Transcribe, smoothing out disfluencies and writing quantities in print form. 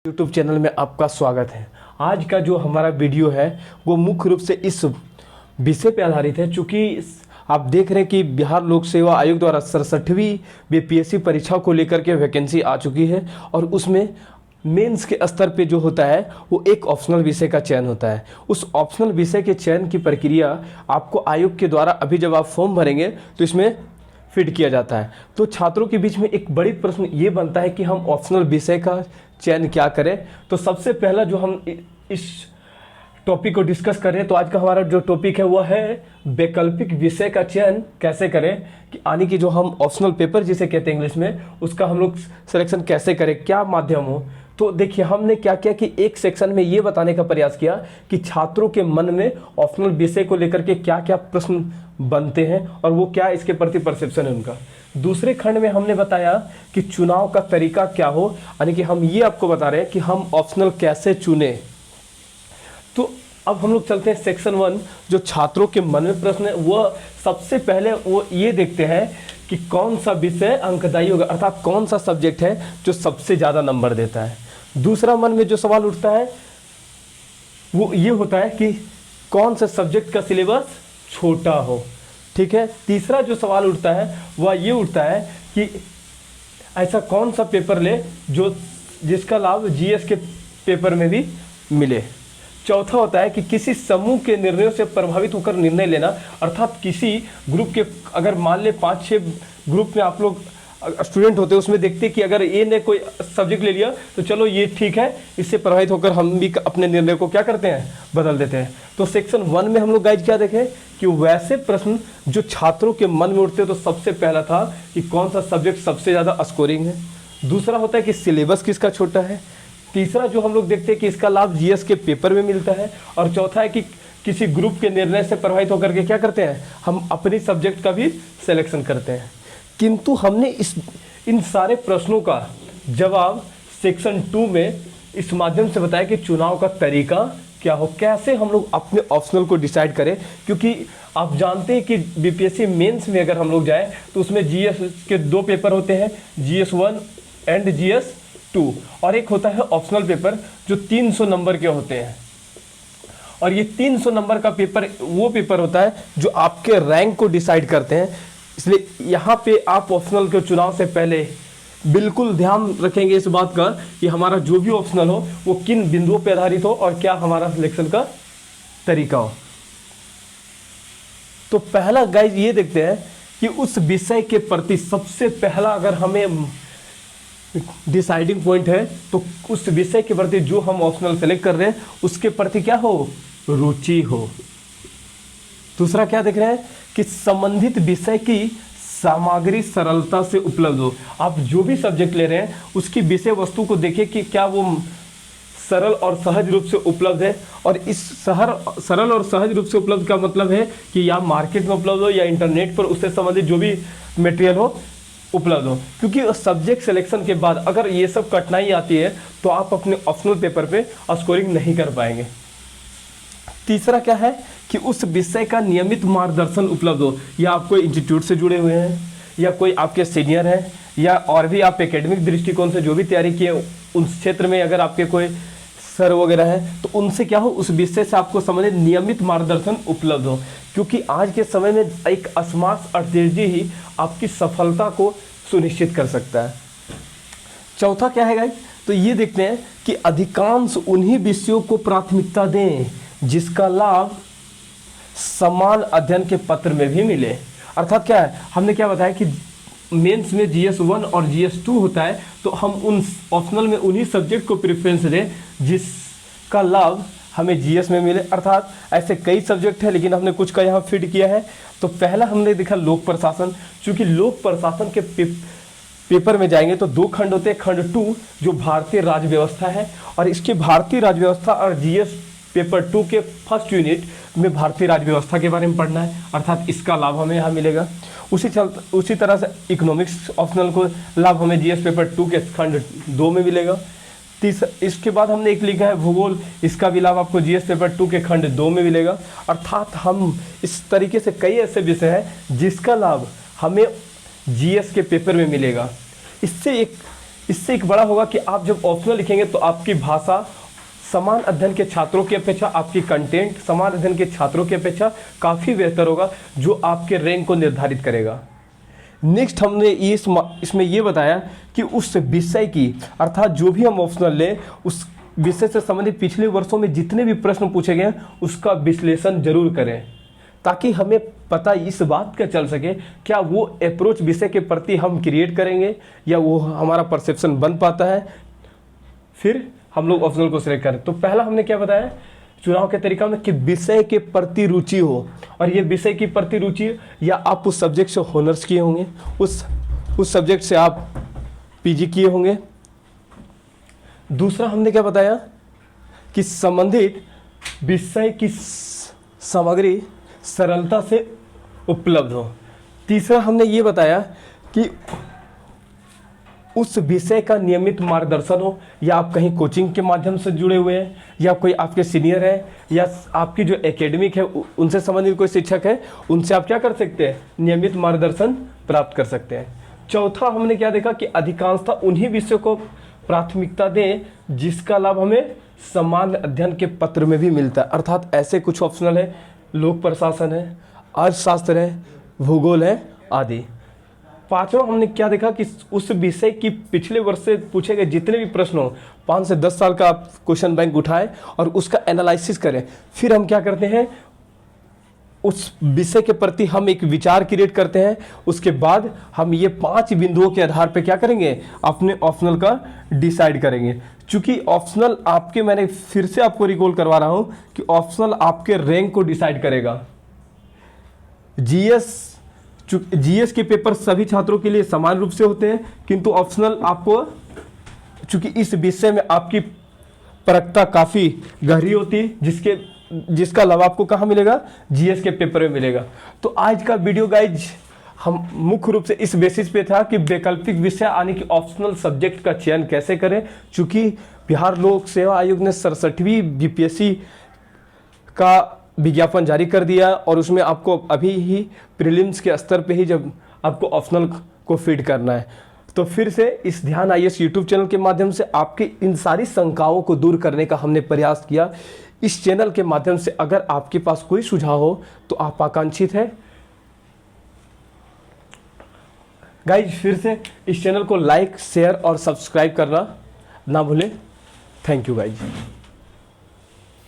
YouTube channel में आपका स्वागत है। आज का जो हमारा वीडियो है वो मुख्य रूप से इस विषय पे आधारित है। चूँकि आप देख रहे हैं कि बिहार लोक सेवा आयोग द्वारा 67वीं बीपीएससी परीक्षा को लेकर के वैकेंसी आ चुकी है और उसमें मेंस के स्तर पे जो होता है वो एक ऑप्शनल विषय का चयन होता है। उस ऑप्शनल विषय के चयन की प्रक्रिया आपको आयोग के द्वारा अभी जब आप फॉर्म भरेंगे तो इसमें फिट किया जाता है। तो छात्रों के बीच में एक बड़ी प्रश्न ये बनता है कि हम ऑप्शनल विषय का चयन क्या करें। तो सबसे पहला जो हम इस टॉपिक को डिस्कस कर रहे हैं, तो आज का हमारा जो टॉपिक है वो है वैकल्पिक विषय का चयन कैसे करें, कि यानी कि जो हम ऑप्शनल पेपर जिसे कहते हैं इंग्लिश में, उसका हम लोग सिलेक्शन कैसे करें, क्या माध्यम हो। तो देखिए हमने क्या किया कि एक सेक्शन में ये बताने का प्रयास किया कि छात्रों के मन में ऑप्शनल विषय को लेकर के क्या क्या प्रश्न बनते हैं और वो क्या इसके प्रति परसेप्शन है उनका। दूसरे खंड में हमने बताया कि चुनाव का तरीका क्या हो, यानी कि हम ये आपको बता रहे हैं कि हम ऑप्शनल कैसे चुने। तो अब हम लोग चलते हैं सेक्शन 1, जो छात्रों के मन में प्रश्न है। वह सबसे पहले वो ये देखते हैं कि कौन सा विषय अंकदायी होगा, अर्थात कौन सा सब्जेक्ट है जो सबसे ज़्यादा नंबर देता है। दूसरा मन में जो सवाल उठता है वो ये होता है कि कौन सा सब्जेक्ट का सिलेबस छोटा हो, ठीक है। तीसरा जो सवाल उठता है वह ये उठता है कि ऐसा कौन सा पेपर ले जो जिसका लाभ जीएस के पेपर में भी मिले। चौथा होता है कि किसी समूह के निर्णयों से प्रभावित होकर निर्णय लेना, अर्थात किसी ग्रुप के अगर मान ले 5-6 ग्रुप में आप लोग स्टूडेंट होते हैं, उसमें देखते कि अगर ए ने कोई सब्जेक्ट ले लिया तो चलो ये ठीक है, इससे प्रभावित होकर हम भी अपने निर्णय को क्या करते हैं, बदल देते हैं। तो सेक्शन 1 में हम लोग गाइज क्या देखें कि वैसे प्रश्न जो छात्रों के मन में उठते, तो सबसे पहला था कि कौन सा सब्जेक्ट सबसे ज़्यादा स्कोरिंग है। दूसरा होता है कि सिलेबस किसका छोटा है। तीसरा जो हम लोग देखते हैं कि इसका लाभ जीएस के पेपर में मिलता है। और चौथा है कि किसी ग्रुप के निर्णय से प्रभावित होकर के क्या करते हैं, हम अपनी सब्जेक्ट का भी सिलेक्शन करते हैं। किंतु हमने इन सारे प्रश्नों का जवाब सेक्शन 2 में इस माध्यम से बताया कि चुनाव का तरीका क्या हो, कैसे हम लोग अपने ऑप्शनल को डिसाइड करें। क्योंकि आप जानते हैं कि बीपीएससी मेंस में अगर हम लोग जाएं तो उसमें जीएस के 2 पेपर होते हैं, जीएस 1 एंड जीएस 2, और एक होता है ऑप्शनल पेपर जो 300 नंबर के होते हैं। और ये 300 नंबर का पेपर वो पेपर होता है जो आपके रैंक को डिसाइड करते हैं। इसलिए यहाँ पे आप ऑप्शनल के चुनाव से पहले बिल्कुल ध्यान रखेंगे इस बात का कि हमारा जो भी ऑप्शनल हो वो किन बिंदुओं पे आधारित हो और क्या हमारा सिलेक्शन का तरीका हो। तो पहला गाइज ये देखते हैं कि उस विषय के प्रति सबसे पहला अगर हमें डिसाइडिंग पॉइंट है तो उस विषय के प्रति जो हम ऑप्शनल सेलेक्ट कर रहे हैं उसके प्रति क्या हो, रुचि हो। दूसरा क्या देख रहे हैं कि संबंधित विषय की सामग्री सरलता से उपलब्ध हो। आप जो भी सब्जेक्ट ले रहे हैं उसकी विषय वस्तु को देखिए कि क्या वो सरल और सहज रूप से उपलब्ध है। और इस सरल और सहज रूप से उपलब्ध का मतलब है कि या मार्केट में उपलब्ध हो या इंटरनेट पर उससे संबंधित जो भी मटेरियल हो उपलब्ध हो। क्योंकि सब्जेक्ट सिलेक्शन के बाद अगर ये सब कठिनाई आती है तो आप अपने ऑप्शनल पेपर पे स्कोरिंग नहीं कर पाएंगे। तीसरा क्या है कि उस विषय का नियमित मार्गदर्शन उपलब्ध हो, या आप कोई इंस्टीट्यूट से जुड़े हुए हैं या कोई आपके सीनियर हैं या और भी आप एकेडमिक दृष्टिकोण से जो भी तैयारी किए उस क्षेत्र में अगर आपके कोई सर वगैरह हैं तो उनसे क्या हो, उस विषय से आपको संबंधित नियमित मार्गदर्शन उपलब्ध हो। क्योंकि आज के समय में एक स्मार्ट स्ट्रेटजी ही आपकी सफलता को सुनिश्चित कर सकता है। चौथा क्या है गाइस, तो ये देखते हैं कि अधिकांश उन्हीं विषयों को प्राथमिकता दें जिसका लाभ समान अध्ययन के पत्र में भी मिले। अर्थात क्या है, हमने क्या बताया कि मेंस में जीएस 1 और जीएस 2 होता है, तो हम उन ऑप्शनल में उन्हीं सब्जेक्ट को प्रेफरेंस दें जिसका लाभ हमें जीएस में मिले। अर्थात ऐसे कई सब्जेक्ट हैं लेकिन हमने कुछ का यहाँ फिट किया है। तो पहला हमने देखा लोक प्रशासन। चूँकि लोक प्रशासन के पेपर में जाएंगे तो 2 खंड होते हैं। खंड 2 जो भारतीय राज्य व्यवस्था है, और इसके भारतीय राज्य व्यवस्था और जीएस पेपर 2 के फर्स्ट यूनिट में भारतीय राज्य व्यवस्था के बारे में पढ़ना है, अर्थात इसका लाभ हमें यहाँ मिलेगा। उसी तरह से इकोनॉमिक्स ऑप्शनल को लाभ हमें जीएस पेपर 2 के खंड 2 में मिलेगा। इसके बाद हमने एक लिखा है भूगोल, इसका भी लाभ आपको जीएस पेपर 2 के खंड 2 में मिलेगा। अर्थात हम इस तरीके से कई ऐसे विषय हैं जिसका लाभ हमें जीएस के पेपर में मिलेगा। इससे एक इससे एक बड़ा होगा कि आप जब ऑप्शनल लिखेंगे तो आपकी भाषा समान अध्ययन के छात्रों की अपेक्षा, आपकी कंटेंट समान अध्ययन के छात्रों की अपेक्षा काफ़ी बेहतर होगा, जो आपके रैंक को निर्धारित करेगा। नेक्स्ट हमने इसमें ये बताया कि उस विषय की, अर्थात जो भी हम ऑप्शनल लें उस विषय से संबंधित पिछले वर्षों में जितने भी प्रश्न पूछे गए उसका विश्लेषण जरूर करें, ताकि हमें पता इस बात का चल सके क्या वो अप्रोच विषय के प्रति हम क्रिएट करेंगे या वो हमारा परसेप्शन बन पाता है, फिर हम लोग ऑप्शनल को सिलेक्ट करें। तो पहला हमने क्या बताया चुनाव के तरीका में कि विषय के प्रति रुचि हो, और ये विषय की प्रति रुचि या आप उस सब्जेक्ट से होनर्स किए होंगे, उस सब्जेक्ट से आप पीजी किए होंगे। दूसरा हमने क्या बताया कि संबंधित विषय की सामग्री सरलता से उपलब्ध हो। तीसरा हमने ये बताया कि उस विषय का नियमित मार्गदर्शन हो, या आप कहीं कोचिंग के माध्यम से जुड़े हुए हैं, या कोई आपके सीनियर है, या आपकी जो एकेडमिक है उनसे संबंधित कोई शिक्षक है, उनसे आप क्या कर सकते हैं, नियमित मार्गदर्शन प्राप्त कर सकते हैं। चौथा हमने क्या देखा कि अधिकांशतः उन्हीं विषयों को प्राथमिकता दें जिसका लाभ हमें सामान्य अध्ययन के पत्र में भी मिलता है, अर्थात ऐसे कुछ ऑप्शनल है, लोक प्रशासन है, अर्थशास्त्र है, भूगोल है आदि। पांचवा हमने क्या देखा कि उस विषय की पिछले वर्ष से पूछे गए जितने भी प्रश्न हो, 5 से 10 साल का आप क्वेश्चन बैंक उठाएं और उसका एनालिसिस करें। फिर हम क्या करते हैं, उस विषय के प्रति हम एक विचार क्रिएट करते हैं। उसके बाद हम ये 5 बिंदुओं के आधार पर क्या करेंगे, अपने ऑप्शनल का डिसाइड करेंगे। चूंकि ऑप्शनल आपके, मैंने फिर से आपको रिकॉल करवा रहा हूं कि ऑप्शनल आपके रैंक को डिसाइड करेगा। जीएस के पेपर सभी छात्रों के लिए समान रूप से होते हैं, किंतु ऑप्शनल आपको, चूंकि इस विषय में आपकी परखता काफ़ी गहरी होती है, जिसका लाभ आपको कहाँ मिलेगा, जीएस के पेपर में मिलेगा। तो आज का वीडियो गाइज हम मुख्य रूप से इस बेसिस पे था कि वैकल्पिक विषय यानी कि ऑप्शनल सब्जेक्ट का चयन कैसे करें। चूंकि बिहार लोक सेवा आयोग ने 67वीं बीपीएससी का विज्ञापन जारी कर दिया, और उसमें आपको अभी ही प्रीलिम्स के स्तर पे ही जब आपको ऑप्शनल को फीड करना है, तो फिर से इस ध्यान आईएएस यूट्यूब चैनल के माध्यम से आपकी इन सारी शंकाओं को दूर करने का हमने प्रयास किया। इस चैनल के माध्यम से अगर आपके पास कोई सुझाव हो तो आप आकांक्षित है गाइज। फिर से इस चैनल को लाइक, शेयर और सब्सक्राइब करना ना भूलें। Thank you guys.